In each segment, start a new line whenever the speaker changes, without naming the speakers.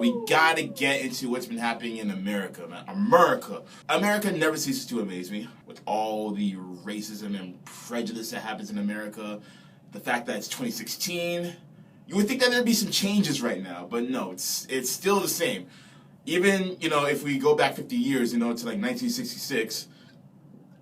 we gotta get into what's been happening in America, man. America never ceases to amaze me with all the racism and prejudice that happens in America. The fact that it's 2016, you would think that there'd be some changes right now, but no, it's still the same. Even, if we go back 50 years, to like 1966,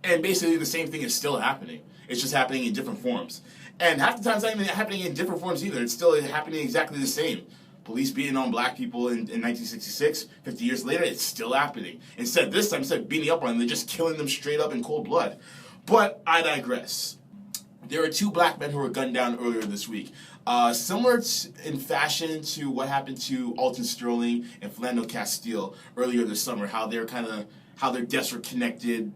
and basically the same thing is still happening. It's just happening in different forms. And half the time it's not even happening in different forms either. It's still happening exactly the same. Police beating on black people in 1966, 50 years later, it's still happening. Instead of beating up on them, they're just killing them straight up in cold blood. But I digress. There were 2 black men who were gunned down earlier this week. Similar in fashion to what happened to Alton Sterling and Philando Castile earlier this summer, how their deaths were connected,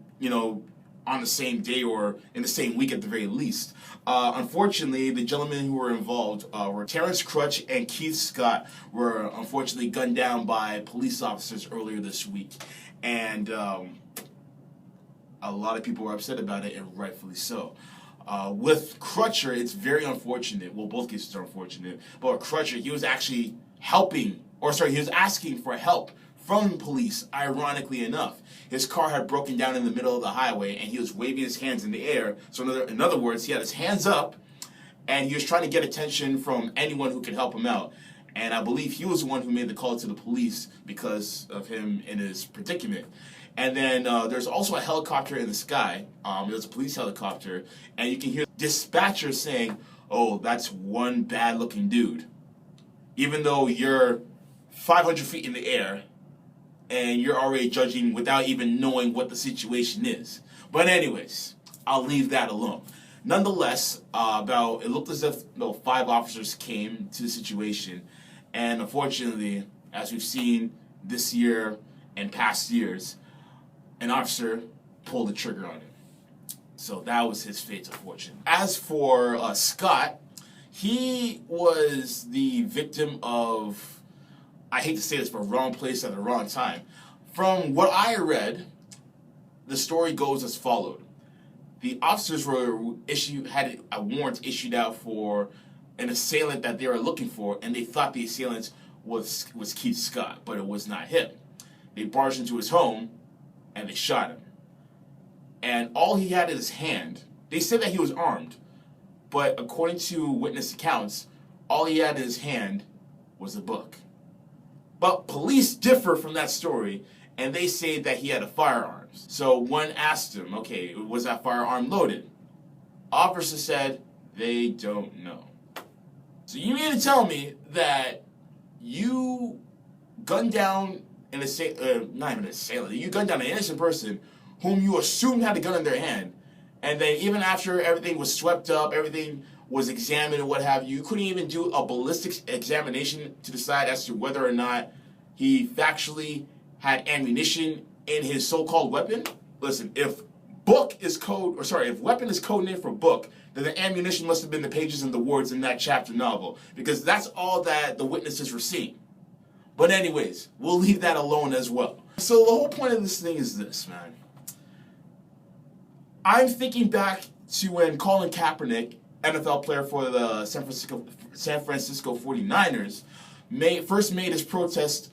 on the same day or in the same week at the very least. Unfortunately, the gentlemen who were involved were Terrence Crutch and Keith Scott were unfortunately gunned down by police officers earlier this week. And a lot of people were upset about it, and rightfully so. With Crutcher, it's very unfortunate. Well, both cases are unfortunate. But with Crutcher, he was actually he was asking for help from police, ironically enough. His car had broken down in the middle of the highway, and he was waving his hands in the air. So in other words, he had his hands up, and he was trying to get attention from anyone who could help him out. And I believe he was the one who made the call to the police because of him in his predicament. And then there's also a helicopter in the sky. There's a police helicopter, and you can hear dispatchers saying, "Oh, that's one bad-looking dude." Even though you're 500 feet in the air, and you're already judging without even knowing what the situation is. But anyways, I'll leave that alone. Nonetheless, it looked as if 5 officers came to the situation, and unfortunately, as we've seen this year and past years, an officer pulled the trigger on him. So that was his fate, unfortunately. As for Scott, he was the victim of, I hate to say this, but wrong place at the wrong time. From what I read, the story goes as followed. The officers had a warrant issued out for an assailant that they were looking for, and they thought the assailant was Keith Scott, but it was not him. They barged into his home, and they shot him. And all he had in his hand, they said that he was armed, but according to witness accounts, all he had in his hand was a book. But police differ from that story, and they say that he had a firearm. So one asked him, okay, was that firearm loaded? Officer said, they don't know. So you mean to tell me that you gunned down an you gunned down an innocent person whom you assumed had a gun in their hand, and then even after everything was swept up, everything was examined and what have you, you couldn't even do a ballistics examination to decide as to whether or not he factually had ammunition in his so-called weapon? Listen, if weapon is code name for book, then the ammunition must have been the pages and the words in that chapter novel, because that's all that the witnesses were seeing. But anyways, we'll leave that alone as well. So the whole point of this thing is this, man. I'm thinking back to when Colin Kaepernick, NFL player for the San Francisco 49ers, first made his protest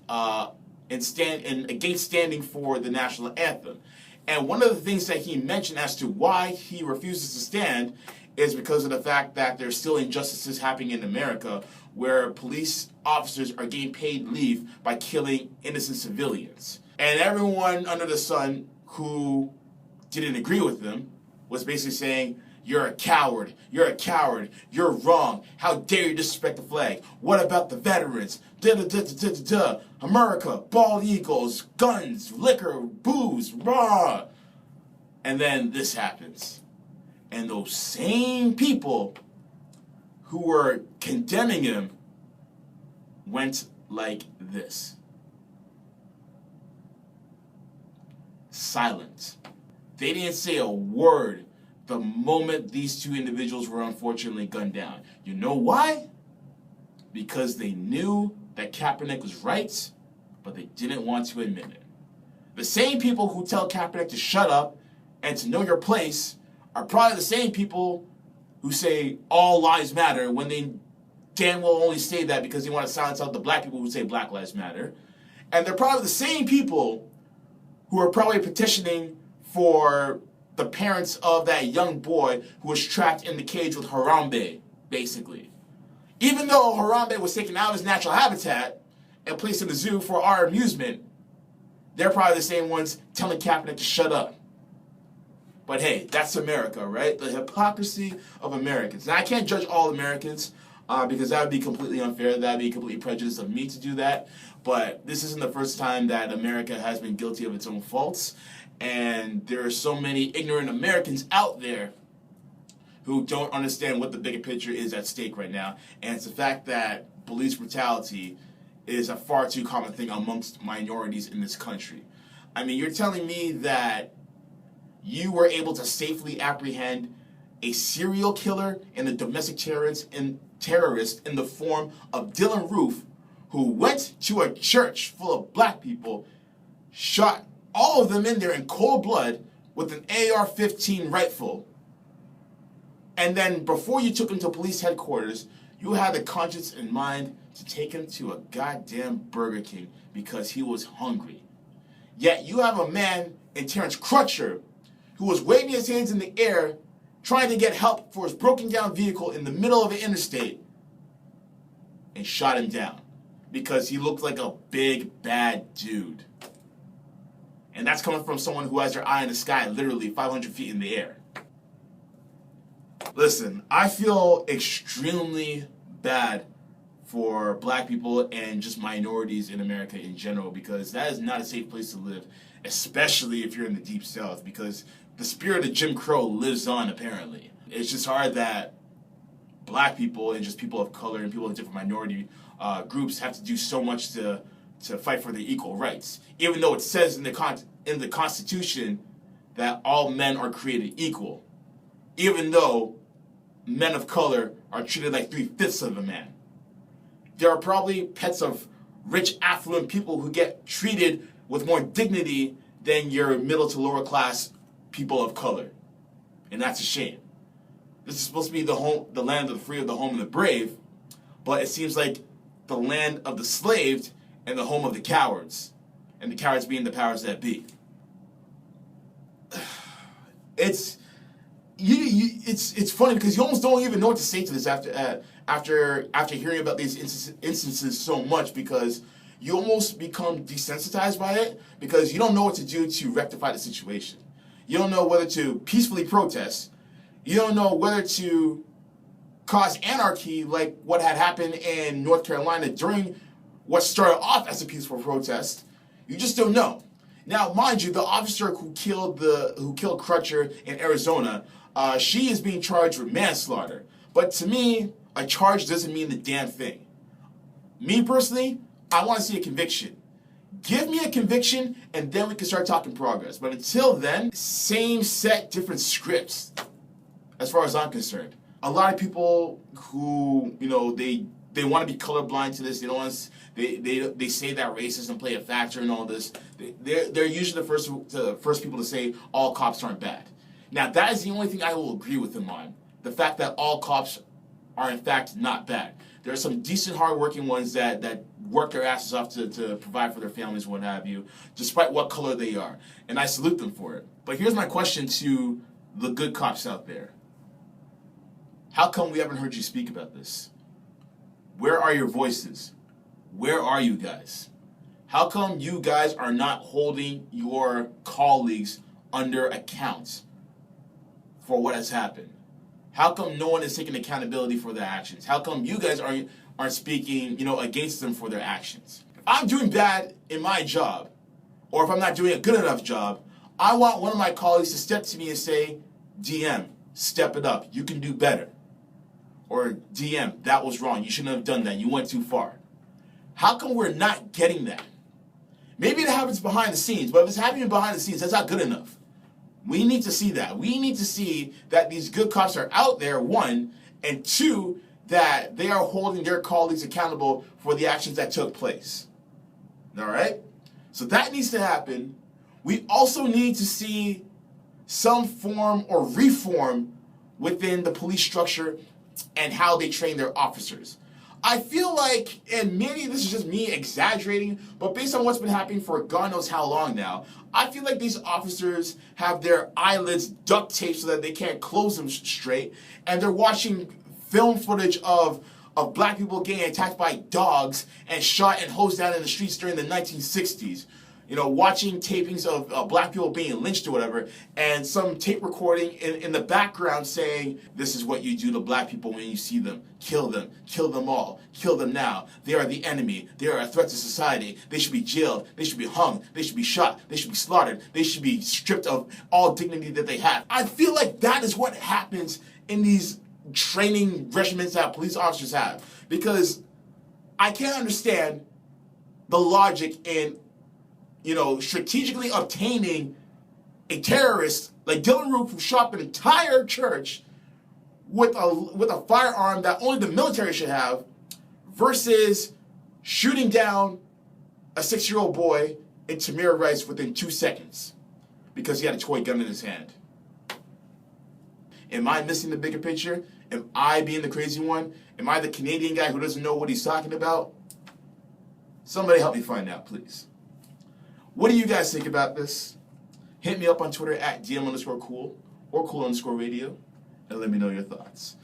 against standing for the national anthem. And one of the things that he mentioned as to why he refuses to stand is because of the fact that there's still injustices happening in America where police officers are getting paid leave by killing innocent civilians. And everyone under the sun who didn't agree with them was basically saying, you're a coward, you're wrong, how dare you disrespect the flag, what about the veterans, America, bald eagles, guns, liquor, booze, rah. And then this happens. And those same people who were condemning him went like this. Silent. They didn't say a word the moment these 2 individuals were unfortunately gunned down. You know why? Because they knew that Kaepernick was right, but they didn't want to admit it. The same people who tell Kaepernick to shut up and to know your place are probably the same people who say all lives matter when they damn well only say that because they want to silence out the black people who say Black Lives Matter. And they're probably the same people who are probably petitioning for the parents of that young boy who was trapped in the cage with Harambe, basically. Even though Harambe was taken out of his natural habitat and placed in the zoo for our amusement, they're probably the same ones telling Kaepernick to shut up. But hey, that's America, right? The hypocrisy of Americans. Now, I can't judge all Americans because that would be completely unfair. That would be completely prejudiced of me to do that. But this isn't the first time that America has been guilty of its own faults. And there are so many ignorant Americans out there who don't understand what the bigger picture is at stake right now. And it's the fact that police brutality is a far too common thing amongst minorities in this country. I mean, you're telling me that you were able to safely apprehend a serial killer and a domestic terrorist in the form of Dylan Roof, who went to a church full of black people, shot all of them in there in cold blood with an AR-15 rifle, and then before you took him to police headquarters, you had the conscience in mind to take him to a goddamn Burger King because he was hungry. Yet you have a man in Terrence Crutcher who was waving his hands in the air trying to get help for his broken down vehicle in the middle of an interstate and shot him down because he looked like a big bad dude. And that's coming from someone who has their eye in the sky, literally 500 feet in the air. Listen, I feel extremely bad for black people and just minorities in America in general because that is not a safe place to live, especially if you're in the Deep South, because the spirit of Jim Crow lives on, apparently. It's just hard that black people and just people of color and people of different minority groups have to do so much to fight for their equal rights, even though it says in the Constitution that all men are created equal, even though men of color are treated like 3/5 of a man. There are probably pets of rich, affluent people who get treated with more dignity than your middle to lower class people of color. And that's a shame. This is supposed to be the land of the free, of the home of the brave, but it seems like the land of the slaved and the home of the cowards, and the cowards being the powers that be. It's funny because you almost don't even know what to say to this after hearing about these instances so much, because you almost become desensitized by it because you don't know what to do to rectify the situation. You don't know whether to peacefully protest. You don't know whether to cause anarchy like what had happened in North Carolina during what started off as a peaceful protest. You just don't know. Now, mind you, the officer who killed Crutcher in Arizona, she is being charged with manslaughter. But to me, a charge doesn't mean the damn thing. Me personally, I want to see a conviction. Give me a conviction, and then we can start talking progress. But until then, same set, different scripts, as far as I'm concerned. A lot of people who, they want to be colorblind to this. They don't want to, they say that racism play a factor in all this. They're usually the first people to say all cops aren't bad. Now, that is the only thing I will agree with them on. The fact that all cops are in fact not bad. There are some decent, hardworking ones that work their asses off to provide for their families, what have you, despite what color they are. And I salute them for it. But here's my question to the good cops out there. How come we haven't heard you speak about this? Where are your voices? Where are you guys? How come you guys are not holding your colleagues under account for what has happened? How come no one is taking accountability for their actions? How come you guys aren't speaking, against them for their actions? If I'm doing bad in my job, or if I'm not doing a good enough job, I want one of my colleagues to step to me and say, DM, step it up. You can do better. Or DM, that was wrong. You shouldn't have done that. You went too far. How come we're not getting that? Maybe it happens behind the scenes, but if it's happening behind the scenes, that's not good enough. We need to see that. We need to see that these good cops are out there, one, and two, that they are holding their colleagues accountable for the actions that took place. All right? So that needs to happen. We also need to see some form or reform within the police structure and how they train their officers. I feel like, and maybe this is just me exaggerating, but based on what's been happening for God knows how long now, I feel like these officers have their eyelids duct taped so that they can't close them straight, and they're watching film footage of black people getting attacked by dogs and shot and hosed down in the streets during the 1960s. You know, watching tapings of black people being lynched or whatever, and some tape recording in the background saying, this is what you do to black people when you see them. Kill them all, kill them now. They are the enemy, they are a threat to society. They should be jailed, they should be hung, they should be shot, they should be slaughtered, they should be stripped of all dignity that they have. I feel like that is what happens in these training regimens that police officers have, because I can't understand the logic in, you know, strategically obtaining a terrorist like Dylan Roof, who shot an entire church with a firearm that only the military should have, versus shooting down a 6-year-old boy in Tamir Rice within 2 seconds because he had a toy gun in his hand. Am I missing the bigger picture? Am I being the crazy one? Am I the Canadian guy who doesn't know what he's talking about? Somebody help me find out, please. What do you guys think about this? Hit me up on Twitter at DM_cool or cool_radio and let me know your thoughts.